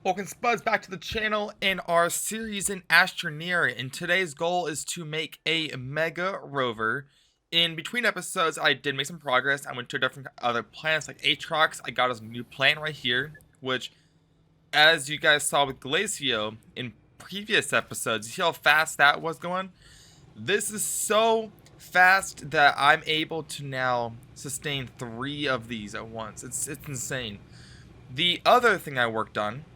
Welcome Spuds back to the channel in our series in Astroneer, and today's goal is to make a Mega Rover. In between episodes, I did make some progress. I went to different other planets like Atrox. I got a new planet right here, which, as you guys saw with Glacio in previous episodes, you see how fast that was going? This is so fast that I'm able to now sustain 3 of these at once. It's insane. The other thing I worked on,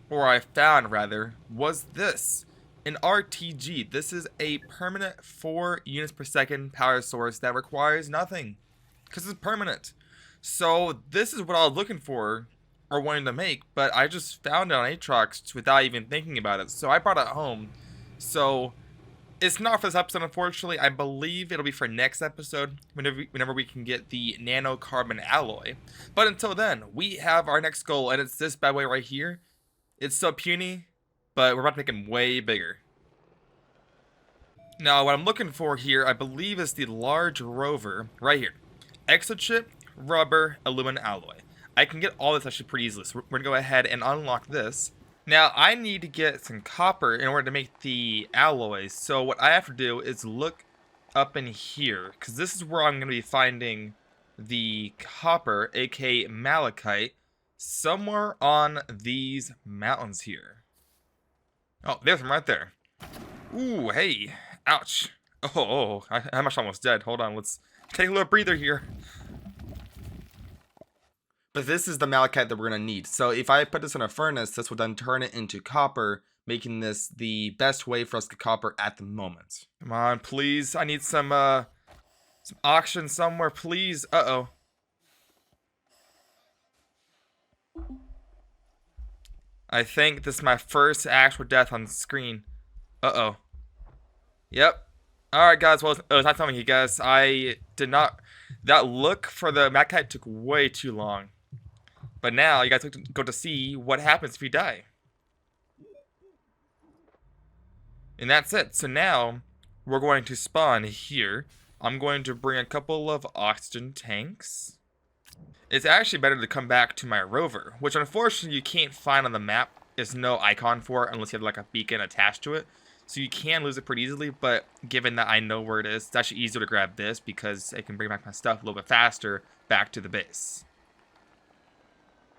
or I found rather, was this. An RTG. This is a permanent 4 units per second power source that requires nothing, because it's permanent. So this is what I was looking for, or wanting to make, but I just found it on Atrox without even thinking about it. So I brought it home. So it's not for this episode, unfortunately. I believe it'll be for next episode, whenever we can get the nanocarbon alloy. But until then, we have our next goal, and it's this bad boy right here. It's so puny, but we're about to make him way bigger. Now, what I'm looking for here, I believe, is the large rover right here. Exochip, rubber, aluminum alloy. I can get all this actually pretty easily, so we're going to go ahead and unlock this. Now, I need to get some copper in order to make the alloys, so what I have to do is look up in here, because this is where I'm going to be finding the copper, aka malachite, somewhere on these mountains here. Oh, there's them right there. Ooh, hey. Ouch. I'm actually almost dead. Hold on, let's take a little breather here. But this is the malachite that we're going to need. So if I put this in a furnace, this will then turn it into copper, making this the best way for us to get copper at the moment. Come on, please. I need some oxygen somewhere, please. Uh-oh. I think this is my first actual death on the screen. Uh-oh. Yep. Alright, guys. Well, it's not telling you guys. I did not... That look for the malachite took way too long. But now, you guys go to see what happens if you die. And that's it. So now, we're going to spawn here. I'm going to bring a couple of oxygen tanks. It's actually better to come back to my rover, which unfortunately you can't find on the map. There's no icon for it unless you have like a beacon attached to it. So you can lose it pretty easily, but given that I know where it is, it's actually easier to grab this because I can bring back my stuff a little bit faster back to the base.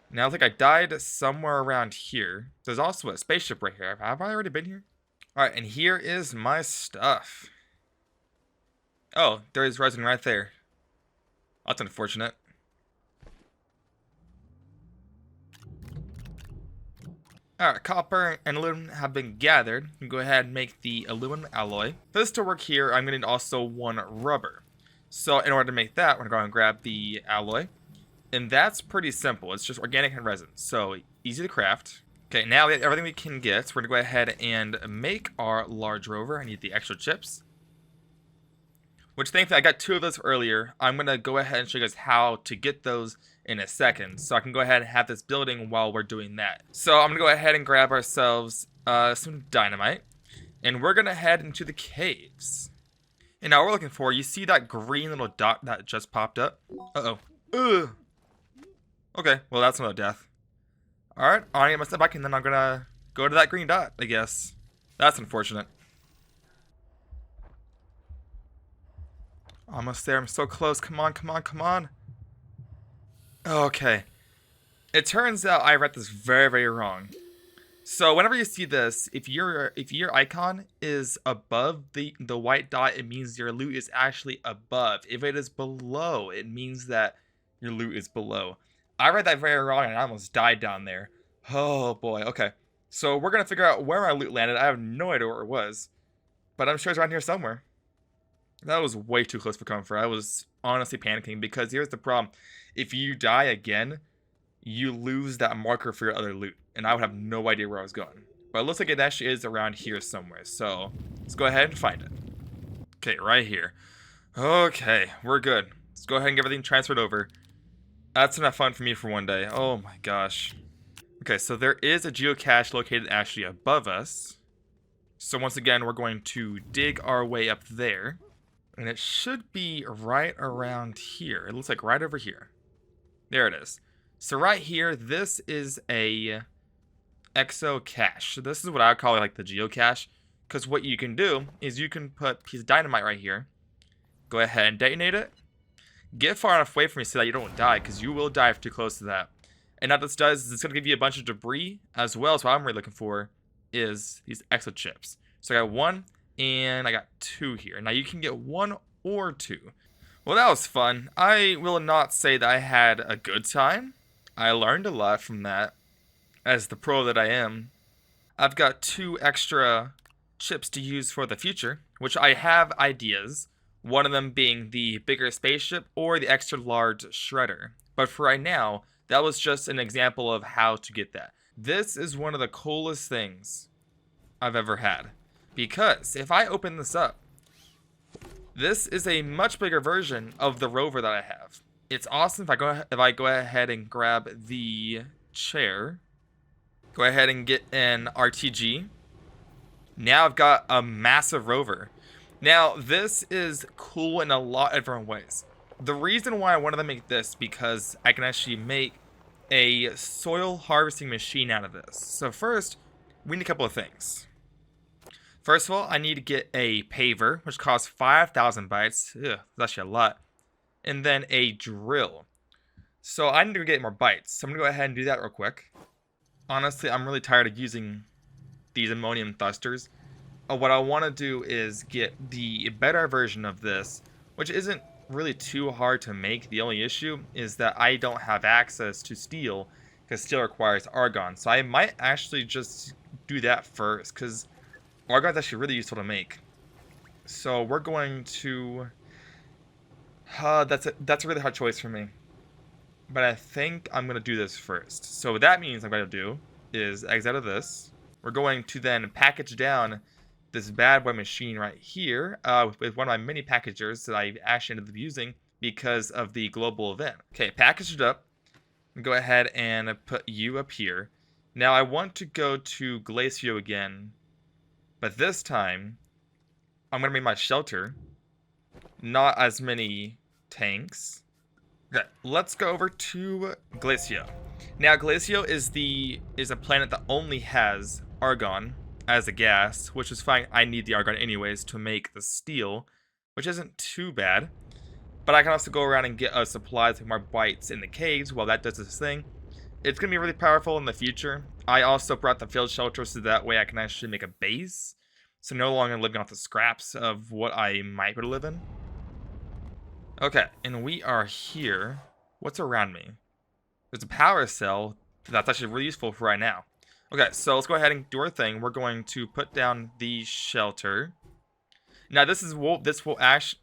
Now I think I died somewhere around here. There's also a spaceship right here. Have I already been here? Alright, and here is my stuff. Oh, there is resin right there. That's unfortunate. Alright, copper and aluminum have been gathered. We can go ahead and make the aluminum alloy. For this to work here, I'm going to need also 1 rubber. So in order to make that, we're going to go and grab the alloy. And that's pretty simple. It's just organic and resin. So easy to craft. Okay, now we have everything we can get. So we're going to go ahead and make our large rover. I need the extra chips. Which thankfully I got 2 of those earlier. I'm going to go ahead and show you guys how to get those in a second. So I can go ahead and have this building while we're doing that. So I'm going to go ahead and grab ourselves some dynamite. And we're going to head into the caves. And now what we're looking for, you see that green little dot that just popped up? Uh-oh. Ugh. Okay, well that's no death. Alright, I'll get my stuff back and then I'm going to go to that green dot, I guess. That's unfortunate. Almost there. I'm so close. Come on, come on, come on. Okay. It turns out I read this very, very wrong. So whenever you see this, if your icon is above the white dot, it means your loot is actually above. If it is below, it means that your loot is below. I read that very wrong and I almost died down there. Oh boy. Okay. So we're gonna figure out where my loot landed. I have no idea where it was, but I'm sure it's around here somewhere. That was way too close for comfort. I was honestly panicking because here's the problem. If you die again, you lose that marker for your other loot. And I would have no idea where I was going. But it looks like it actually is around here somewhere. So let's go ahead and find it. Okay, right here. Okay, we're good. Let's go ahead and get everything transferred over. That's enough fun for me for one day. Oh my gosh. Okay, so there is a geocache located actually above us. So once again, we're going to dig our way up there. And it should be right around here. It looks like right over here. There it is. So right here, this is a exo cache. So this is what I would call like the geocache, because what you can do is you can put a piece of dynamite right here. Go ahead and detonate it. Get far enough away from me so that you don't die, because you will die if you're too close to that. And what this does is it's going to give you a bunch of debris, as well as what I'm really looking for is these exo chips. So I got 1 and I got 2 here. Now you can get 1 or 2. Well, that was fun. I will not say that I had a good time. I learned a lot from that, as the pro that I am. I've got 2 extra chips to use for the future, which I have ideas. One of them being the bigger spaceship or the extra large shredder. But for right now, that was just an example of how to get that. This is one of the coolest things I've ever had. Because if I open this up, this is a much bigger version of the Rover that I have. It's awesome if I go ahead and grab the chair. Go ahead and get an RTG. Now I've got a massive Rover. Now, this is cool in a lot of different ways. The reason why I wanted to make this because I can actually make a soil harvesting machine out of this. So first, we need a couple of things. First of all, I need to get a paver, which costs 5,000 bytes. Ugh, that's actually a lot. And then a drill. So I need to get more bytes. So I'm going to go ahead and do that real quick. Honestly, I'm really tired of using these ammonium thrusters. What I want to do is get the better version of this, which isn't really too hard to make. The only issue is that I don't have access to steel, because steel requires Argon. So I might actually just do that first, because Argon is actually really useful to make. So we're going to... that's a really hard choice for me. But I think I'm going to do this first. So what that means I'm going to do is exit out of this. We're going to then package down this bad boy machine right here with one of my mini packagers that I actually ended up using because of the global event. Okay, package it up. Go ahead and put you up here. Now I want to go to Glacio again, but this time I'm going to make my shelter. Not as many tanks. Okay, let's go over to Glacio. Now Glacio is a planet that only has Argon as a gas, which is fine. I need the Argon anyways to make the steel, which isn't too bad. But I can also go around and get supplies with more bytes in the caves while that does this thing. It's going to be really powerful in the future. I also brought the field shelter so that way I can actually make a base. So no longer living off the scraps of what I might be able to live in. Okay, and we are here. What's around me? There's a power cell that's actually really useful for right now. Okay, so let's go ahead and do our thing. We're going to put down the shelter. Now this will actually...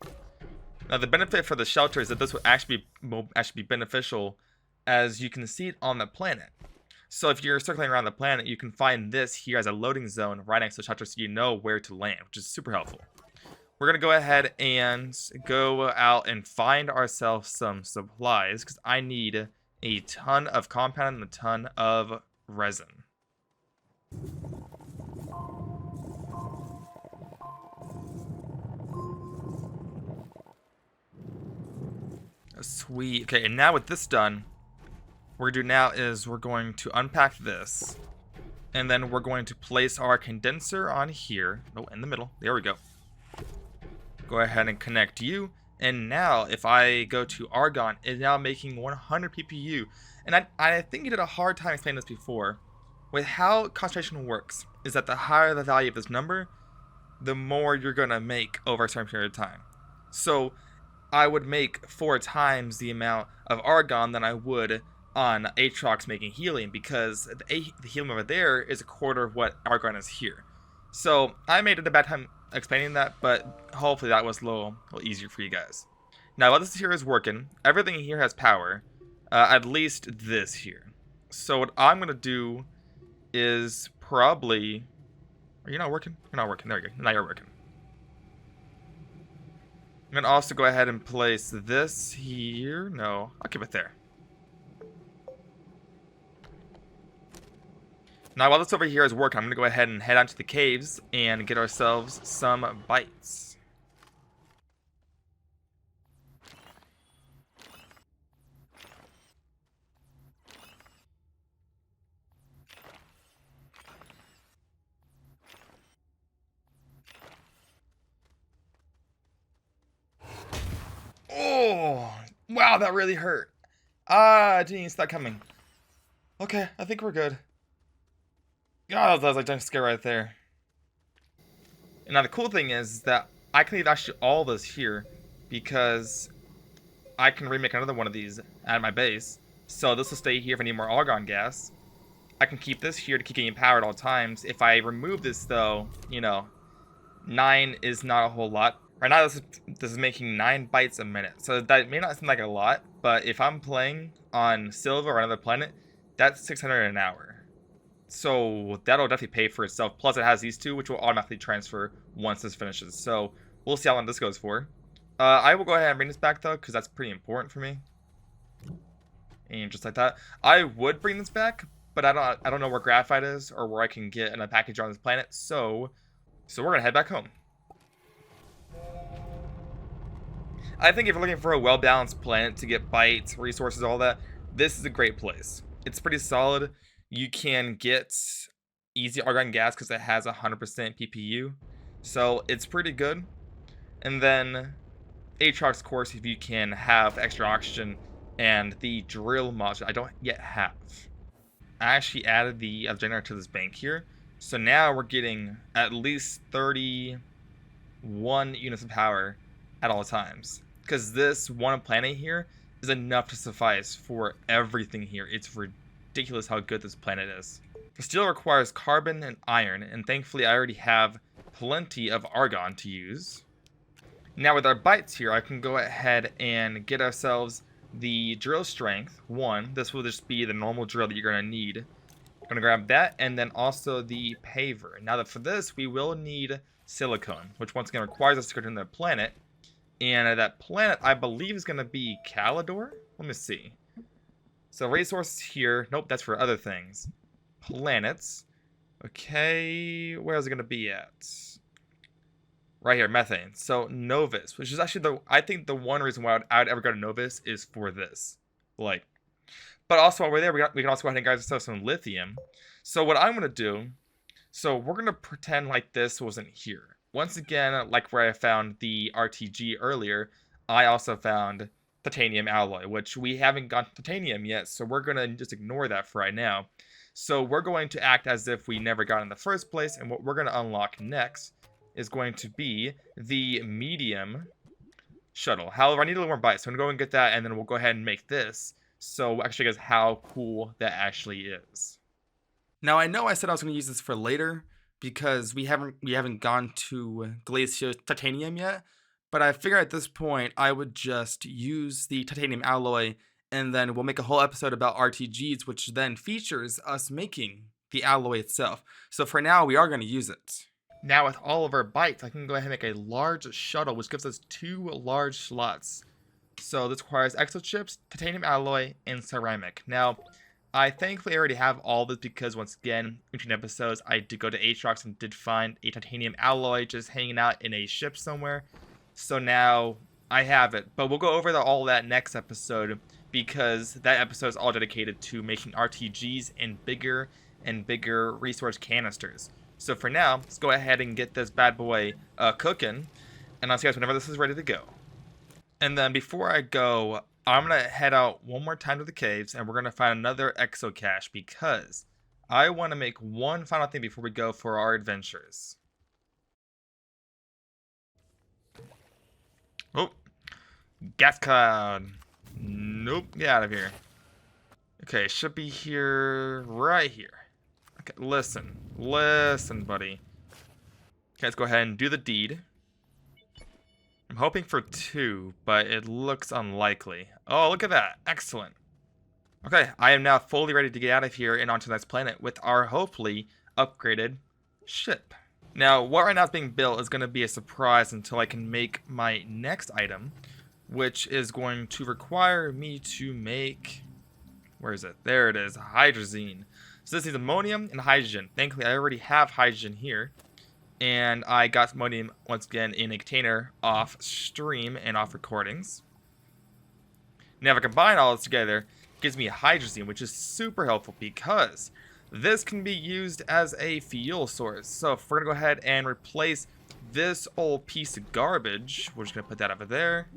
Now the benefit for the shelter is that this will actually be beneficial, as you can see it on the planet. So if you're circling around the planet, you can find this here as a loading zone right next to the shelter so you know where to land, which is super helpful. We're going to go ahead and go out and find ourselves some supplies, because I need a ton of compound and a ton of resin. Sweet. Okay, and now with this done, what we're going to do now is we're going to unpack this, and then we're going to place our condenser on here. Oh, in the middle. There we go. Go ahead and connect you, and now if I go to Argon, it's now making 100 PPU. And I think you did a hard time explaining this before. With how concentration works, is that the higher the value of this number, the more you're going to make over a certain period of time. So I would make 4 times the amount of Argon than I would on Aatrox making helium, because the helium over there is a quarter of what Argon is here. So I made it a bad time explaining that, but hopefully that was a little easier for you guys. Now while this here is working, everything here has power, at least this here. So what I'm going to do is probably... Are you not working? You're not working. There we go. Now you're working. I'm going to also go ahead and place this here. No, I'll keep it there. Now, while this over here is working, I'm going to go ahead and head out to the caves and get ourselves some bytes. Ow, that really hurt. Ah, I didn't even see that coming. Okay, I think we're good. God, that was like a jump scare right there. And now the cool thing is that I can leave actually all this here because I can remake another one of these at my base. So this will stay here if I need more argon gas. I can keep this here to keep getting power at all times. If I remove this though, you know, 9 is not a whole lot. Right now this is making 9 bytes a minute. So that may not seem like a lot, but if I'm playing on Silva or another planet, that's 600 an hour. So that'll definitely pay for itself. Plus it has these two, which will automatically transfer once this finishes. So we'll see how long this goes for. I will go ahead and bring this back though, because that's pretty important for me. And just like that, I would bring this back, but I don't know where graphite is or where I can get a package on this planet. So we're gonna head back home. I think if you're looking for a well-balanced planet to get bytes, resources, all that, this is a great place. It's pretty solid. You can get easy argon gas because it has 100% PPU, so it's pretty good. And then Aatrox, of course, if you can have extra oxygen, and the drill module I don't yet have. I actually added the generator to this bank here, so now we're getting at least 31 units of power at all times. Because this one planet here is enough to suffice for everything here. It's ridiculous how good this planet is. The steel requires carbon and iron, and thankfully I already have plenty of argon to use. Now with our bytes here, I can go ahead and get ourselves the drill strength 1. This will just be the normal drill that you're going to need. I'm going to grab that, and then also the paver. Now that for this, we will need silicone, which once again requires us to go to another planet. And that planet, I believe, is going to be Calidor. Let me see. So resources here. Nope, that's for other things. Planets. Okay, where is it going to be at? Right here, methane. So Novus, which is actually I think the one reason why I would ever go to Novus is for this. Like, but also while we're there, we can also go ahead and grab ourselves some lithium. So what I'm going to do, so we're going to pretend like this wasn't here. Once again, like where I found the RTG earlier, I also found titanium alloy, which we haven't got titanium yet, so we're going to just ignore that for right now. So we're going to act as if we never got in the first place, and what we're going to unlock next is going to be the medium shuttle. However, I need a little more bytes, so I'm going to go and get that, and then we'll go ahead and make this, so actually guys how cool that actually is. Now, I know I said I was going to use this for later, because we haven't gone to Glacio's titanium yet, but I figure at this point I would just use the titanium alloy, and then we'll make a whole episode about RTGs, which then features us making the alloy itself. So for now, we are going to use it. Now with all of our bytes, I can go ahead and make a large shuttle, which gives us 2 large slots. So this requires exochips, titanium alloy, and ceramic. Now, I thankfully already have all this because once again, between episodes, I did go to Aatrox and did find a titanium alloy just hanging out in a ship somewhere. So now I have it. But we'll go over all that next episode because that episode is all dedicated to making RTGs and bigger resource canisters. So for now, let's go ahead and get this bad boy cooking, and I'll see you guys whenever this is ready to go. And then before I go, I'm going to head out one more time to the caves, and we're going to find another exo cache because I want to make one final thing before we go for our adventures. Oh, gas cloud. Nope, get out of here. Okay, should be here, right here. Okay, listen, buddy. Okay, let's go ahead and do the deed. I'm hoping for 2, but it looks unlikely. Oh, look at that. Excellent. Okay, I am now fully ready to get out of here and onto the next planet with our hopefully upgraded ship. Now, what right now is being built is going to be a surprise until I can make my next item, which is going to require me to make... Where is it? There it is. Hydrazine. So this is ammonium and hydrogen. Thankfully, I already have hydrogen here. And I got ammonium, once again, in a container off stream and off recordings. Now, if I combine all this together, it gives me hydrazine, which is super helpful because this can be used as a fuel source. So if we're going to go ahead and replace this old piece of garbage, we're just going to put that over there.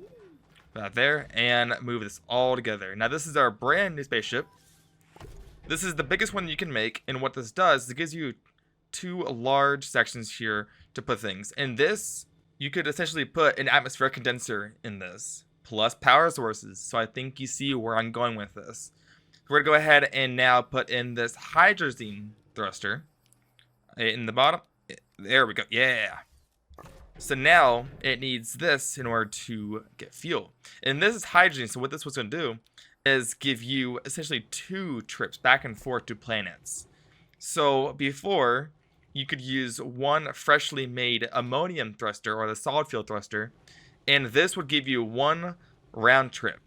Put that there, and move this all together. Now this is our brand new spaceship. This is the biggest one you can make, and what this does is it gives you 2 large sections here to put things. And this, you could essentially put an atmospheric condenser in this, plus power sources. So I think you see where I'm going with this. We're gonna go ahead and now put in this hydrazine thruster in the bottom. There we go. Yeah. So now it needs this in order to get fuel. And this is hydrogen. So what this was going to do is give you essentially 2 trips back and forth to planets. So before, you could use one freshly made ammonium thruster or the solid fuel thruster, and this would give you 1 round trip.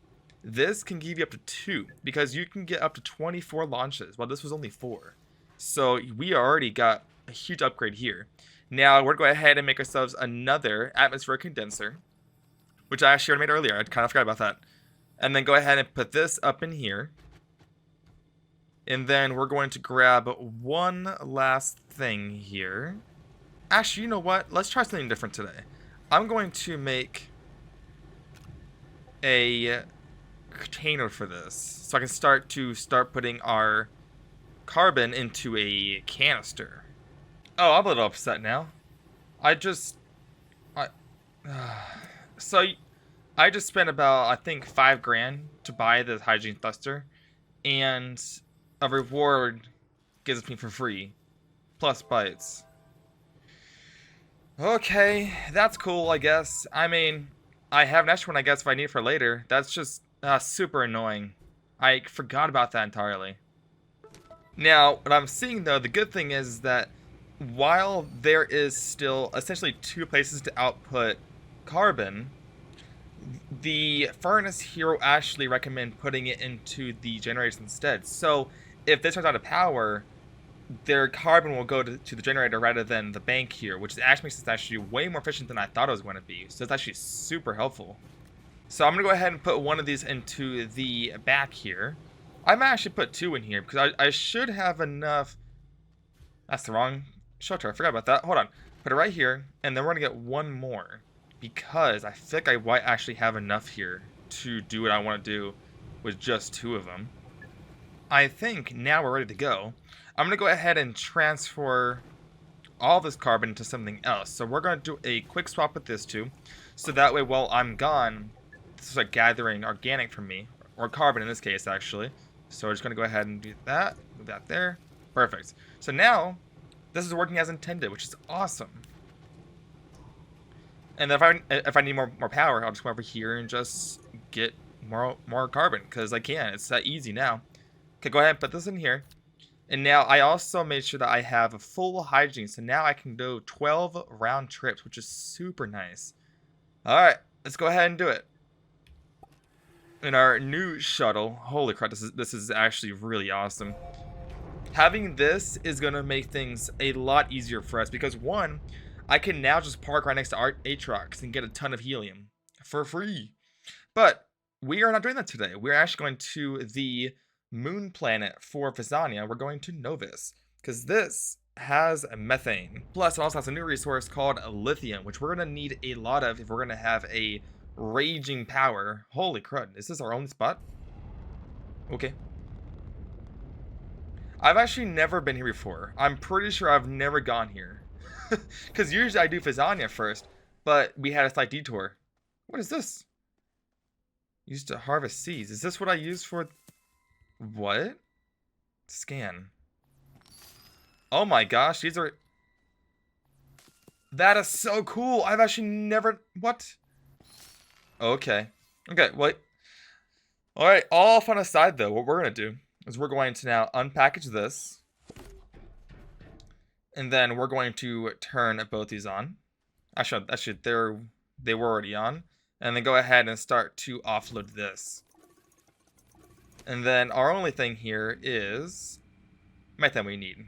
This can give you up to 2 because you can get up to 24 launches. Well, this was only 4. So we already got a huge upgrade here. Now we're going to go ahead and make ourselves another atmospheric condenser, which I actually already made earlier. I kind of forgot about that. And then go ahead and put this up in here. And then we're going to grab one last thing here. Actually, you know what? Let's try something different today. I'm going to make a container for this, so I can start putting our carbon into a canister. Oh, I'm a little upset now. So I just spent about, I think, $5,000 to buy the hydrogen thruster, and a reward gives me for free, plus bytes. Okay, that's cool, I guess. I mean, I have an extra one, I guess, if I need it for later. That's just super annoying. I forgot about that entirely. Now, what I'm seeing, though, the good thing is that while there is still essentially 2 places to output carbon, the furnace here will actually recommend putting it into the generators instead. So if this runs out of power, their carbon will go to the generator rather than the bank here, which actually makes this actually way more efficient than I thought it was going to be. So it's actually super helpful. So I'm going to go ahead and put one of these into the back here. I might actually put 2 in here because I should have enough. That's the wrong shelter. I forgot about that. Hold on. Put it right here, and then we're going to get 1 more because I think I might actually have enough here to do what I want to do with just 2 of them. I think now we're ready to go. I'm going to go ahead and transfer all this carbon into something else. So we're going to do a quick swap with this 2. So that way while I'm gone, this is like gathering organic from me. Or carbon in this case, actually. So we're just going to go ahead and do that. Move that there. Perfect. So now, this is working as intended, which is awesome. And then if I need more power, I'll just come over here and just get more carbon. Because I can. It's that easy now. Okay, go ahead and put this in here. And now I also made sure that I have a full hygiene. So now I can do 12 round trips, which is super nice. Alright, let's go ahead and do it. In our new shuttle, holy crap, this is actually really awesome. Having this is going to make things a lot easier for us because 1, I can now just park right next to our Aatrox and get a ton of helium for free. But we are not doing that today. We're actually going to the moon planet for Visania. We're going to Novus because this has methane. Plus, it also has a new resource called lithium, which we're going to need a lot of if we're going to have a raging power. Holy crud, is this our only spot? Okay. I've actually never been here before. I'm pretty sure I've never gone here. Because usually I do Visania first, but we had a slight detour. What is this? Used to harvest seeds. Is this what I use for... What? Scan. Oh my gosh, these are... That is so cool. I've actually never... What? Okay. Okay, well... Alright, all fun aside though, what we're going to do is we're going to now unpackage this. And then we're going to turn both these on. Actually, they were already on. And then go ahead and start to offload this. And then our only thing here is methane we need.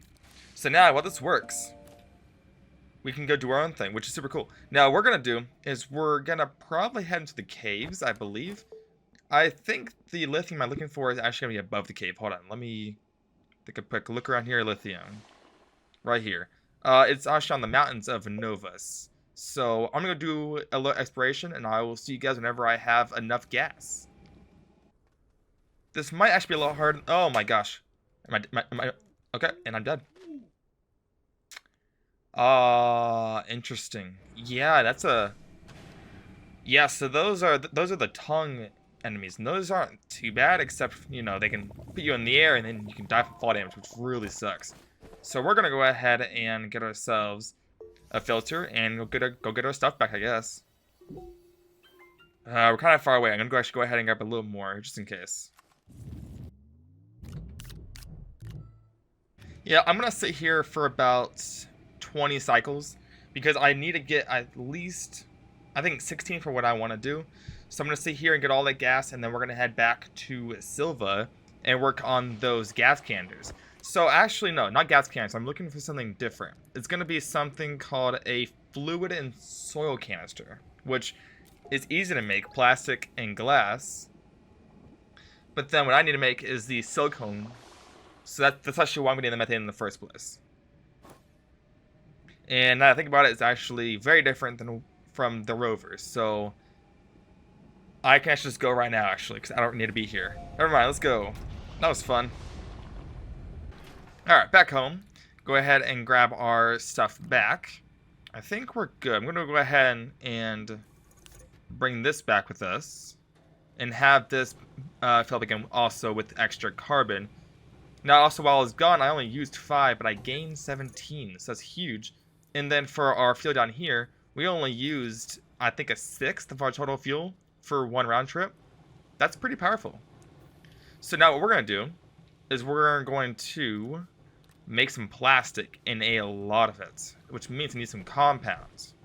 So now while this works, we can go do our own thing, which is super cool. Now what we're going to do is we're going to probably head into the caves, I believe. I think the lithium I'm looking for is actually going to be above the cave. Hold on, let me take a quick look around here. Lithium. Right here. It's actually on the mountains of Novus. So I'm gonna do a little exploration, and I will see you guys whenever I have enough gas. This might actually be a lot hard. Oh my gosh. Am I okay, and I'm dead. Interesting. Yeah, that's a... Yeah, so those are the tongue enemies, and those aren't too bad, except, you know, they can put you in the air, and then you can die from fall damage, which really sucks. So we're gonna go ahead and get ourselves a filter, and go get our stuff back, I guess. We're kind of far away. I'm gonna actually go ahead and grab a little more, just in case. Yeah, I'm gonna sit here for about 20 cycles, because I need to get at least, I think, 16 for what I want to do. So I'm going to sit here and get all that gas, and then we're going to head back to Silva and work on those gas canisters. So actually, no, not gas canisters. I'm looking for something different. It's going to be something called a fluid and soil canister, which is easy to make, plastic and glass. But then what I need to make is the silicone. So that's actually why we need the methane in the first place. And now that I think about it, it's actually very different than from the Rover. So I can actually just go right now, actually, because I don't need to be here. Never mind, let's go. That was fun. Alright, back home. Go ahead and grab our stuff back. I think we're good. I'm going to go ahead and bring this back with us. And have this filled again also with extra carbon. Now, also, while I was gone, I only used 5, but I gained 17. So that's huge. And then for our fuel down here, we only used, I think, a sixth of our total fuel for one round trip. That's pretty powerful. So now what we're going to do is we're going to make some plastic, and a lot of it, which means we need some compounds.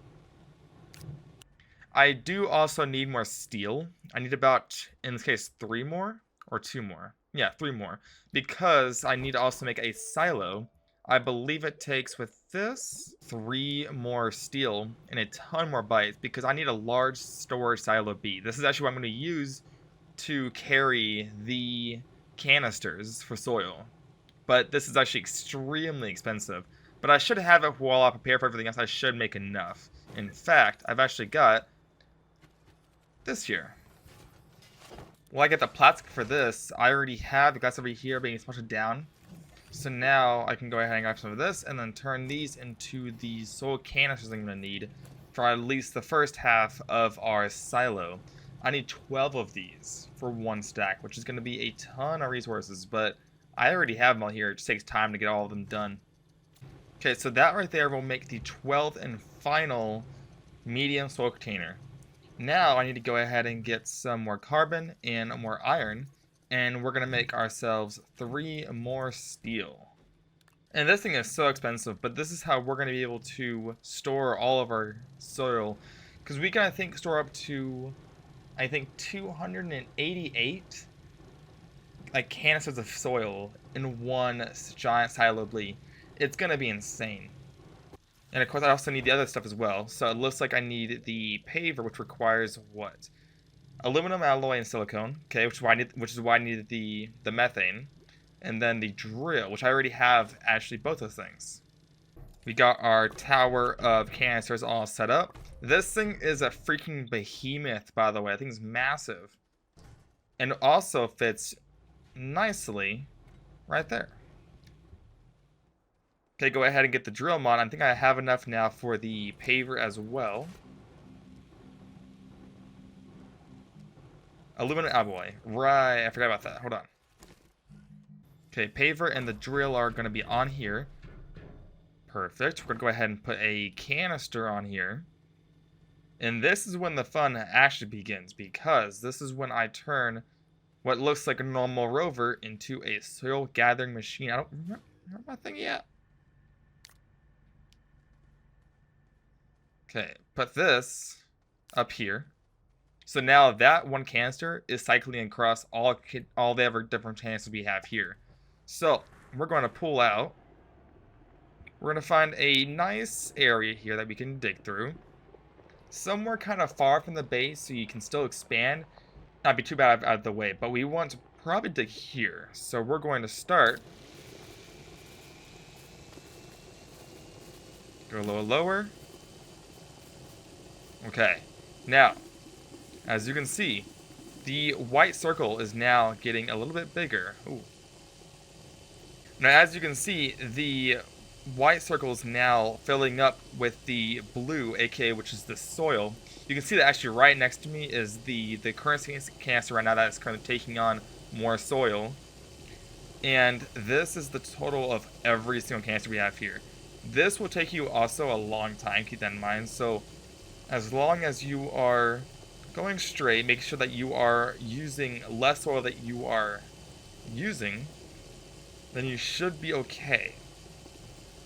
I do also need more steel. I need about, in this case, 3 more or 2 more. Yeah, 3 more, because I need to also make a silo. I believe it takes, with this, 3 more steel and a ton more bytes, because I need a large storage silo B. This is actually what I'm going to use to carry the canisters for soil. But this is actually extremely expensive. But I should have it while I prepare for everything else. I should make enough. In fact, I've actually got this here. Well, I get the plastic for this. I already have the glass over here being smushed down. So now I can go ahead and grab some of this and then turn these into the soil canisters I'm going to need for at least the first half of our silo. I need 12 of these for 1 stack, which is going to be a ton of resources, but I already have them all here. It just takes time to get all of them done. Okay, so that right there will make the 12th and final medium soil container. Now I need to go ahead and get some more carbon and more iron, and we're going to make ourselves 3 more steel. And this thing is so expensive, but this is how we're going to be able to store all of our soil, because we can, I think, store up to, I think, 288 like canisters of soil in one giant silo B. It's going to be insane. And of course I also need the other stuff as well. So it looks like I need the paver, which requires what? Aluminum alloy and silicone, okay, which is why I needed the methane. And then the drill, which I already have actually both those things. We got our tower of canisters all set up. This thing is a freaking behemoth, by the way. I think it's massive. And it also fits nicely right there. Okay, go ahead and get the drill mod. I think I have enough now for the paver as well. Aluminum alloy. Right, I forgot about that. Hold on. Okay, paver and the drill are going to be on here. Perfect. We're going to go ahead and put a canister on here. And this is when the fun actually begins, because this is when I turn what looks like a normal rover into a soil gathering machine. I don't remember my thing yet. Okay, put this up here. So now that one canister is cycling across all the other different canisters we have here. So we're going to pull out. We're going to find a nice area here that we can dig through. Somewhere kind of far from the base so you can still expand. Not be too bad out of the way, but we want to probably dig here. So we're going to start. Go a little lower. Okay, now, as you can see, the white circle is now getting a little bit bigger. Ooh. Now, as you can see, the white circle is now filling up with the blue, aka which is the soil. You can see that actually right next to me is the currency canister right now that is currently taking on more soil. And this is the total of every single canister we have here. This will take you also a long time, keep that in mind. So as long as you are going straight, make sure that you are using less soil that you are using, then you should be okay.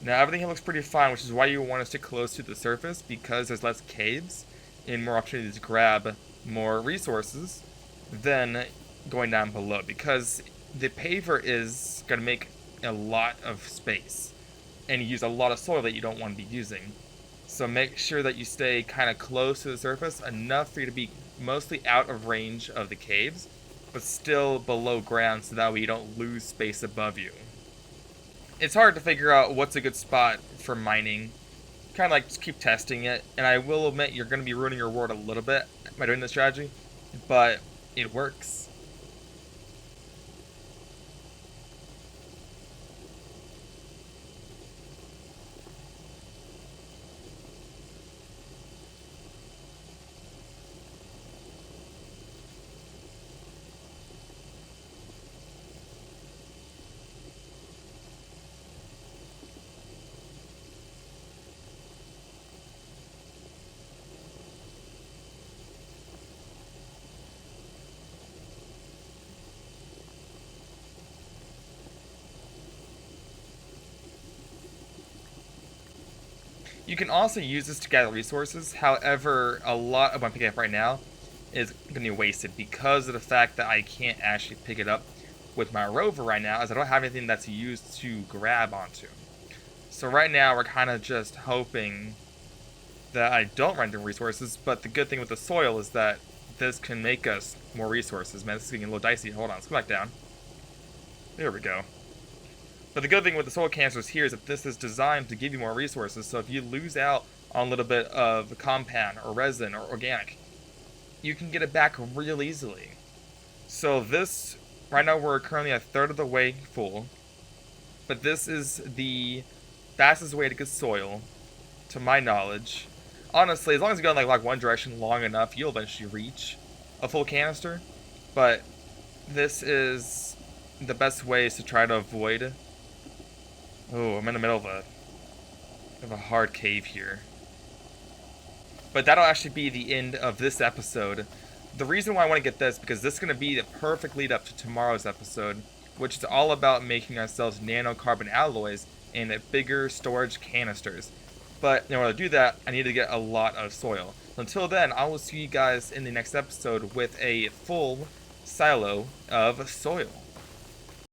Now everything here looks pretty fine, which is why you want to stick close to the surface, because there's less caves and more opportunities to grab more resources than going down below, because the paver is going to make a lot of space and use a lot of soil that you don't want to be using. So make sure that you stay kind of close to the surface, enough for you to be mostly out of range of the caves, but still below ground, so that way you don't lose space above you. It's hard to figure out what's a good spot for mining. Kind of like just keep testing it, and I will admit you're going to be ruining your world a little bit by doing this strategy, but it works. You can also use this to gather resources, however, a lot of what I'm picking up right now is going to be wasted because of the fact that I can't actually pick it up with my rover right now, as I don't have anything that's used to grab onto. So right now we're kind of just hoping that I don't run into resources, but the good thing with the soil is that this can make us more resources. Man, this is getting a little dicey. Hold on, let's go back down. There we go. But the good thing with the soil canisters here is that this is designed to give you more resources, so if you lose out on a little bit of compound or resin or organic, you can get it back real easily. So this, right now we're currently a third of the way full, but this is the fastest way to get soil, to my knowledge. Honestly, as long as you go in like one direction long enough, you'll eventually reach a full canister, but this is the best ways to try to avoid. Oh, I'm in the middle of a hard cave here. But that'll actually be the end of this episode. The reason why I want to get this, because this is going to be the perfect lead up to tomorrow's episode, which is all about making ourselves nanocarbon alloys and bigger storage canisters. But in order to do that, I need to get a lot of soil. Until then, I will see you guys in the next episode with a full silo of soil.